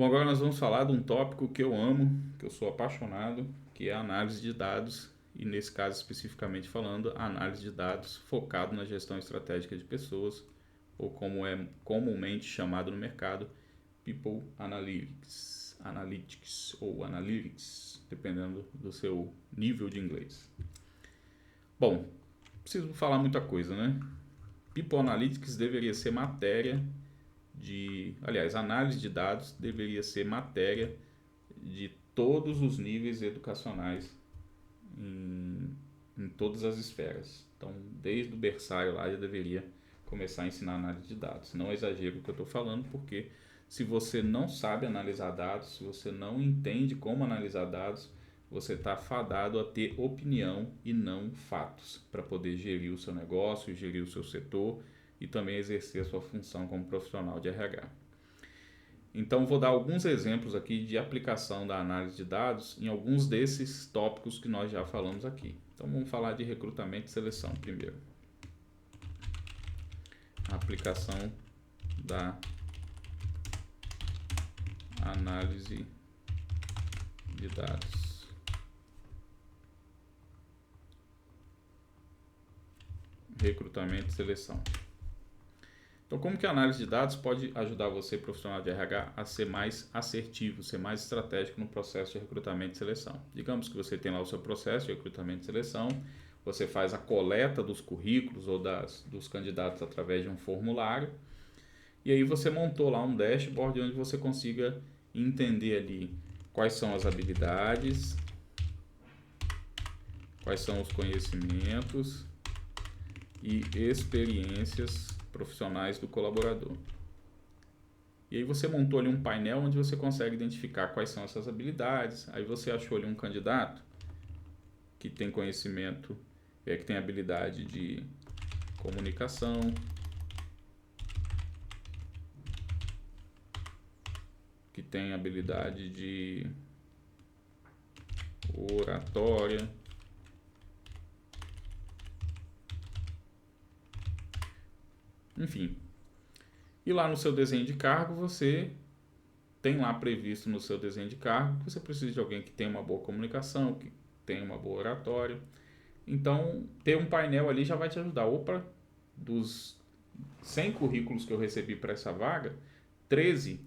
Bom, agora nós vamos falar de um tópico que eu amo, que eu sou apaixonado, que é a análise de dados, e nesse caso especificamente falando, a análise de dados focado na gestão estratégica de pessoas, ou como é comumente chamado no mercado, People Analytics ou Analytics, dependendo do seu nível de inglês. Bom, preciso falar muita coisa, né? People Analytics deveria ser matéria aliás, análise de dados deveria ser matéria de todos os níveis educacionais em todas as esferas. Então, desde o berçário lá já deveria começar a ensinar análise de dados. Não exagero o que eu estou falando, porque se você não sabe analisar dados, se você não entende como analisar dados, você está fadado a ter opinião e não fatos para poder gerir o seu negócio, gerir o seu setor e também exercer a sua função como profissional de RH. Então, vou dar alguns exemplos aqui de aplicação da análise de dados em alguns desses tópicos que nós já falamos aqui. Então, vamos falar de recrutamento e seleção primeiro. A aplicação da análise de dados. Recrutamento e seleção. Então, como que a análise de dados pode ajudar você, profissional de RH, a ser mais assertivo, ser mais estratégico no processo de recrutamento e seleção? Digamos que você tem lá o seu processo de recrutamento e seleção, você faz a coleta dos currículos ou dos candidatos através de um formulário, e aí você montou lá um dashboard onde você consiga entender ali quais são as habilidades, quais são os conhecimentos e experiências profissionais do colaborador. E aí você montou ali um painel onde você consegue identificar quais são essas habilidades. Aí você achou ali um candidato que tem conhecimento, que tem habilidade de comunicação, que tem habilidade de oratória, enfim. E lá no seu desenho de cargo, você tem lá previsto no seu desenho de cargo que você precisa de alguém que tenha uma boa comunicação, que tenha uma boa oratória. Então, ter um painel ali já vai te ajudar. Opa, dos 100 currículos que eu recebi para essa vaga, 13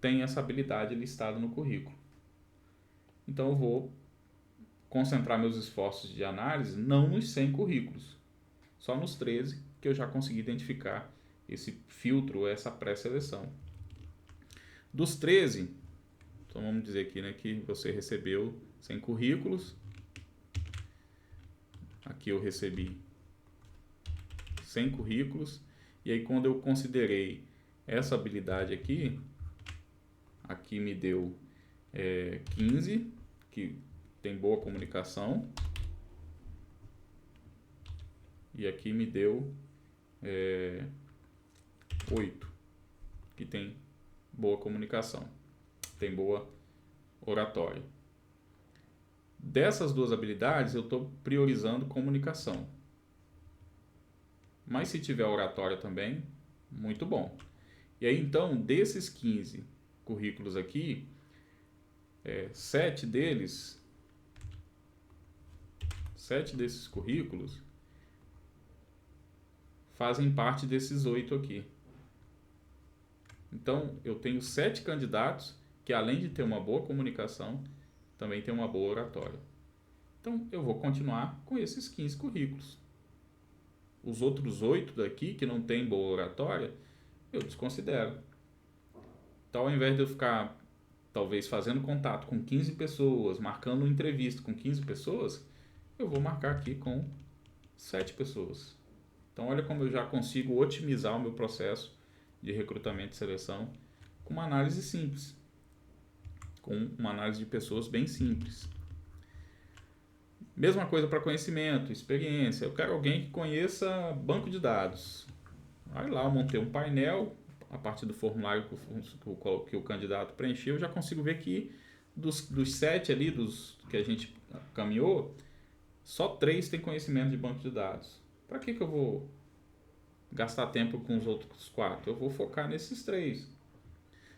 tem essa habilidade listada no currículo. Então, eu vou concentrar meus esforços de análise não nos 100 currículos, só nos 13 que eu já consegui identificar esse filtro, essa pré-seleção. Dos 13, então vamos dizer aqui, né, que você recebeu 100 currículos. Aqui eu recebi 100 currículos. E aí quando eu considerei essa habilidade aqui me deu 15, que tem boa comunicação. E aqui me deu 8, que tem boa comunicação, tem boa oratória. Dessas duas habilidades, eu estou priorizando comunicação. Mas se tiver oratória também, muito bom. E aí, então, desses 15 currículos aqui, 7 desses currículos fazem parte desses 8 aqui. Então, eu tenho 7 candidatos que, além de ter uma boa comunicação, também tem uma boa oratória. Então, eu vou continuar com esses 15 currículos. Os outros 8 daqui, que não tem boa oratória, eu desconsidero. Então, ao invés de eu ficar, talvez, fazendo contato com 15 pessoas, marcando uma entrevista com 15 pessoas, eu vou marcar aqui com 7 pessoas. Então, olha como eu já consigo otimizar o meu processo de recrutamento e seleção com uma análise simples, com uma análise de pessoas bem simples. Mesma coisa para conhecimento, experiência. Eu quero alguém que conheça banco de dados. Aí lá eu montei um painel, a partir do formulário que o candidato preencheu, eu já consigo ver que dos 7 ali, dos que a gente caminhou, só 3 têm conhecimento de banco de dados. Para que eu vou gastar tempo com os outros 4? Eu vou focar nesses 3.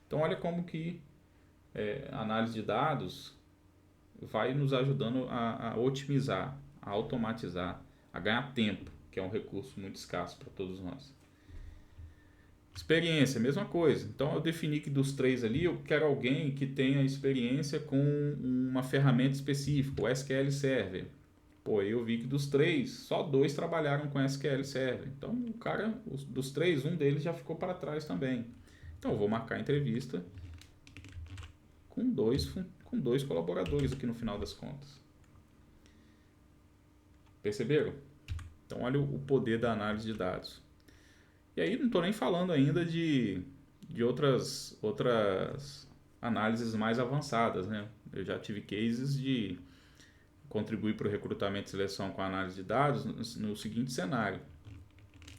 Então olha como que análise de dados vai nos ajudando a otimizar, a automatizar, a ganhar tempo, que é um recurso muito escasso para todos nós. Experiência, mesma coisa. Então eu defini que dos 3 ali eu quero alguém que tenha experiência com uma ferramenta específica, o SQL Server. Pô, eu vi que dos 3, só 2 trabalharam com SQL Server. Então o cara, dos 3, um deles já ficou para trás também. Então eu vou marcar a entrevista com dois colaboradores aqui no final das contas. Perceberam? Então olha o poder da análise de dados. E aí não estou nem falando ainda de outras análises mais avançadas, né? Eu já tive cases de contribuir para o recrutamento e seleção com a análise de dados no seguinte cenário.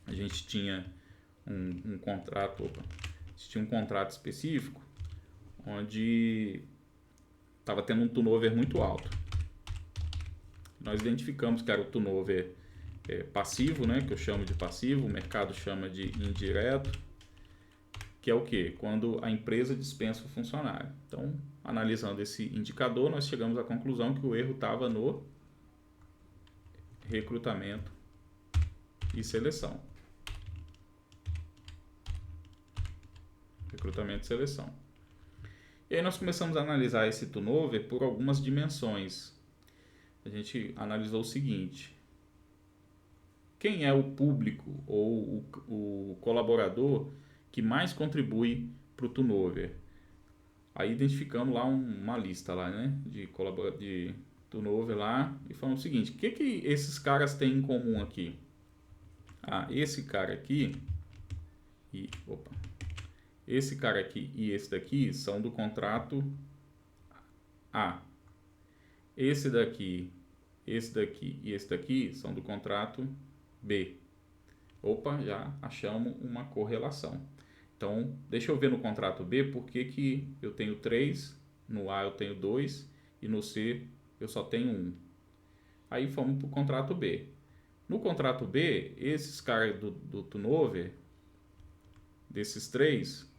A gente tinha um contrato, específico onde estava tendo um turnover muito alto. Nós identificamos que era o turnover passivo, né, que eu chamo de passivo, o mercado chama de indireto, que é o quê? Quando a empresa dispensa o funcionário. Então, analisando esse indicador, nós chegamos à conclusão que o erro estava no recrutamento e seleção. Recrutamento e seleção. E aí nós começamos a analisar esse turnover por algumas dimensões. A gente analisou o seguinte: quem é o público ou o colaborador que mais contribui para o turnover? Aí identificamos lá uma lista lá, né, de turnover lá e falamos o seguinte: o que esses caras têm em comum aqui? Esse cara aqui esse cara aqui e esse daqui são do contrato A. Esse daqui e esse daqui são do contrato B. Já achamos uma correlação. Então, deixa eu ver no contrato B por que eu tenho 3, no A eu tenho 2 e no C eu só tenho 1. Aí fomos para o contrato B. No contrato B, esses caras do turnover, desses 3,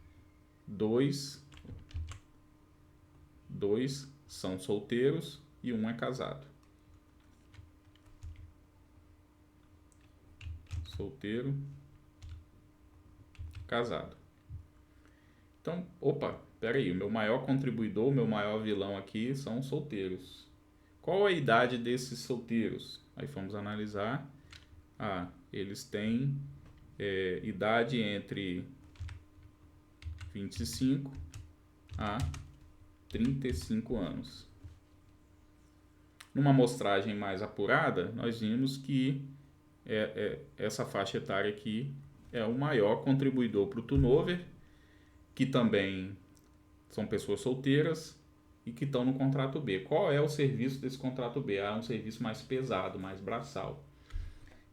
2 são solteiros e 1 é casado. Solteiro, casado. Então, peraí, o meu maior contribuidor, o meu maior vilão aqui são os solteiros. Qual a idade desses solteiros? Aí fomos analisar. Eles têm idade entre 25 a 35 anos. Numa amostragem mais apurada, nós vimos que essa faixa etária aqui é o maior contribuidor para o turnover, que também são pessoas solteiras e que estão no contrato B. Qual é o serviço desse contrato B? É um serviço mais pesado, mais braçal.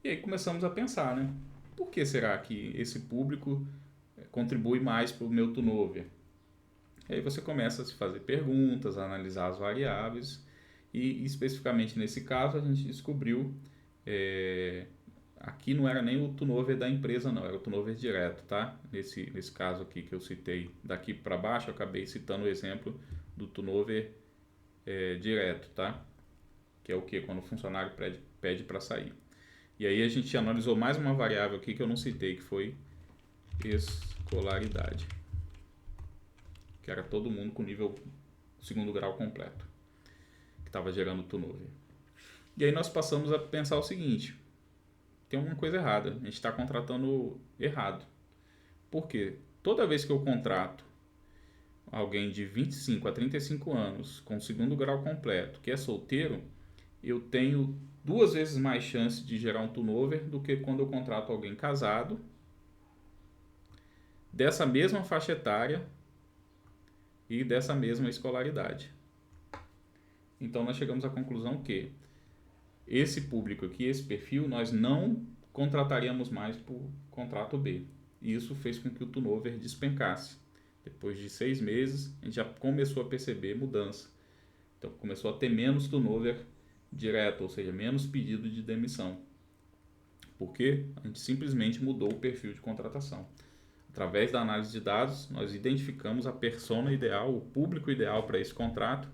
E aí começamos a pensar, né? Por que será que esse público contribui mais para o meu turnover? E aí você começa a se fazer perguntas, a analisar as variáveis e especificamente nesse caso a gente descobriu aqui não era nem o turnover da empresa não, era o turnover direto, tá? Nesse caso aqui que eu citei daqui para baixo, eu acabei citando o exemplo do turnover direto, tá? Que é o que? Quando o funcionário pede para sair. E aí a gente analisou mais uma variável aqui que eu não citei, que foi escolaridade, que era todo mundo com nível 2º grau completo, que estava gerando turnover. E aí nós passamos a pensar o seguinte: tem uma coisa errada, a gente está contratando errado. Por quê? Toda vez que eu contrato alguém de 25 a 35 anos com 2º grau completo, que é solteiro, eu tenho 2 vezes mais chance de gerar um turnover do que quando eu contrato alguém casado, dessa mesma faixa etária e dessa mesma escolaridade. Então nós chegamos à conclusão que esse público aqui, esse perfil, nós não contrataríamos mais por contrato B. E isso fez com que o turnover despencasse. Depois de 6 meses, a gente já começou a perceber mudança. Então começou a ter menos turnover direto, ou seja, menos pedido de demissão. Porque a gente simplesmente mudou o perfil de contratação. através da análise de dados, nós identificamos a persona ideal, o público ideal para esse contrato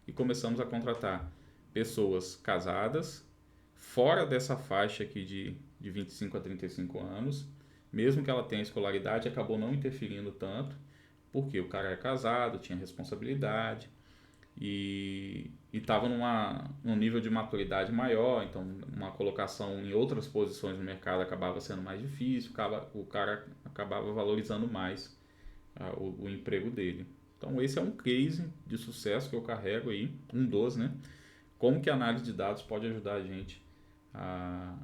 e começamos a contratar pessoas casadas, fora dessa faixa aqui de 25 a 35 anos, mesmo que ela tenha escolaridade, acabou não interferindo tanto, porque o cara é casado, tinha responsabilidade e estava num nível de maturidade maior, então uma colocação em outras posições no mercado acabava sendo mais difícil, o cara acabava valorizando mais o emprego dele. Então esse é um case de sucesso que eu carrego aí, um dos, né? Como que a análise de dados pode ajudar a gente a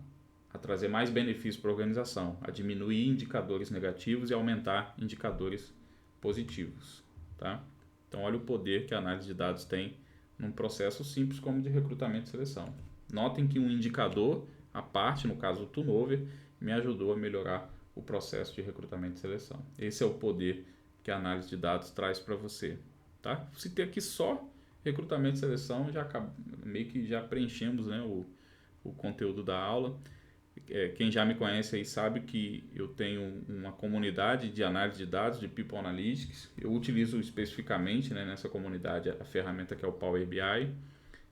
trazer mais benefícios para a organização, a diminuir indicadores negativos e aumentar indicadores positivos, tá? Então olha o poder que a análise de dados tem num processo simples como de recrutamento e seleção. Notem que um indicador à parte, no caso o turnover, me ajudou a melhorar o processo de recrutamento e seleção. Esse é o poder que a análise de dados traz para você, tá? Se ter aqui só recrutamento e seleção, meio que já preenchemos, né, o conteúdo da aula. Quem já me conhece aí sabe que eu tenho uma comunidade de análise de dados, de People Analytics. Eu utilizo especificamente, né, nessa comunidade a ferramenta que é o Power BI.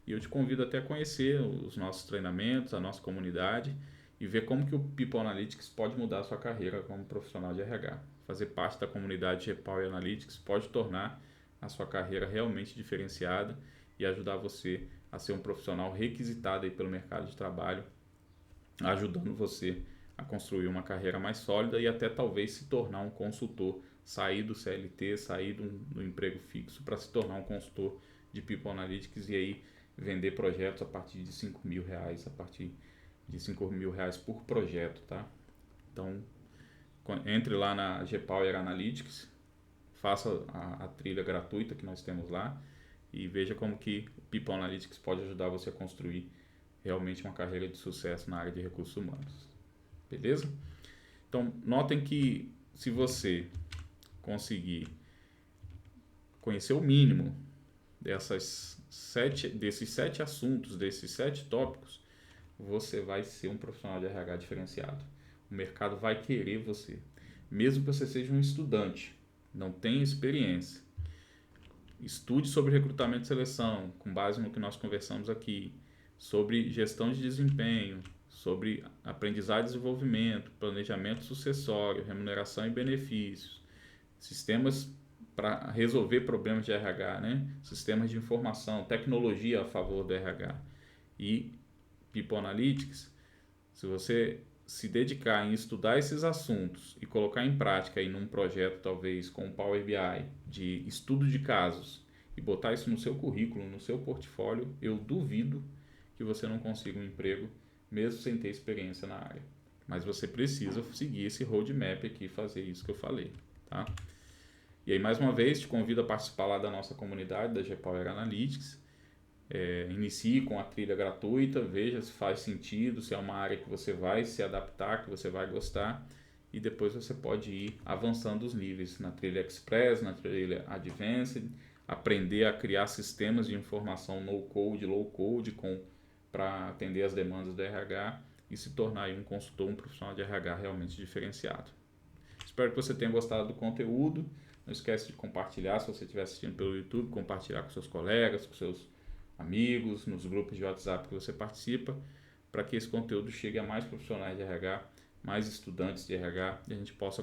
E eu te convido até a conhecer os nossos treinamentos, a nossa comunidade e ver como que o People Analytics pode mudar a sua carreira como profissional de RH. Fazer parte da comunidade de Power Analytics pode tornar a sua carreira realmente diferenciada e ajudar você a ser um profissional requisitado aí pelo mercado de trabalho, ajudando você a construir uma carreira mais sólida e até talvez se tornar um consultor, sair do CLT, sair do emprego fixo para se tornar um consultor de People Analytics e aí vender projetos a partir de R$ 5.000, a partir de R$ 5.000 por projeto, tá? Então, entre lá na Gpower Analytics, faça a trilha gratuita que nós temos lá e veja como que o People Analytics pode ajudar você a construir realmente uma carreira de sucesso na área de recursos humanos. Beleza? Então, notem que se você conseguir conhecer o mínimo desses 7 assuntos, desses 7 tópicos, você vai ser um profissional de RH diferenciado. O mercado vai querer você. Mesmo que você seja um estudante, não tenha experiência, estude sobre recrutamento e seleção, com base no que nós conversamos aqui, sobre gestão de desempenho, sobre aprendizado e desenvolvimento, planejamento sucessório, remuneração e benefícios, sistemas para resolver problemas de RH, né? Sistemas de informação, tecnologia a favor do RH e People Analytics. Se você se dedicar em estudar esses assuntos e colocar em prática aí num projeto talvez com o Power BI de estudo de casos e botar isso no seu currículo, no seu portfólio, eu duvido que você não consiga um emprego mesmo sem ter experiência na área. Mas você precisa seguir esse roadmap aqui e fazer isso que eu falei, tá? E aí, mais uma vez, te convido a participar lá da nossa comunidade, da Gpower Analytics. Inicie com a trilha gratuita, veja se faz sentido, se é uma área que você vai se adaptar, que você vai gostar. E depois você pode ir avançando os níveis na trilha Express, na trilha Advanced, aprender a criar sistemas de informação no-code, low-code para atender as demandas do RH e se tornar aí um consultor, um profissional de RH realmente diferenciado. Espero que você tenha gostado do conteúdo. Não esquece de compartilhar, se você estiver assistindo pelo YouTube, compartilhar com seus colegas, com seus amigos, nos grupos de WhatsApp que você participa, para que esse conteúdo chegue a mais profissionais de RH, mais estudantes de RH, e a gente possa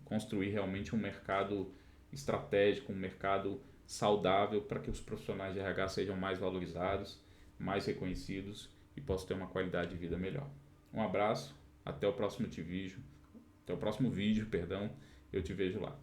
construir realmente um mercado estratégico, um mercado saudável para que os profissionais de RH sejam mais valorizados, mais reconhecidos e possam ter uma qualidade de vida melhor. Um abraço, até o próximo vídeo, eu te vejo lá.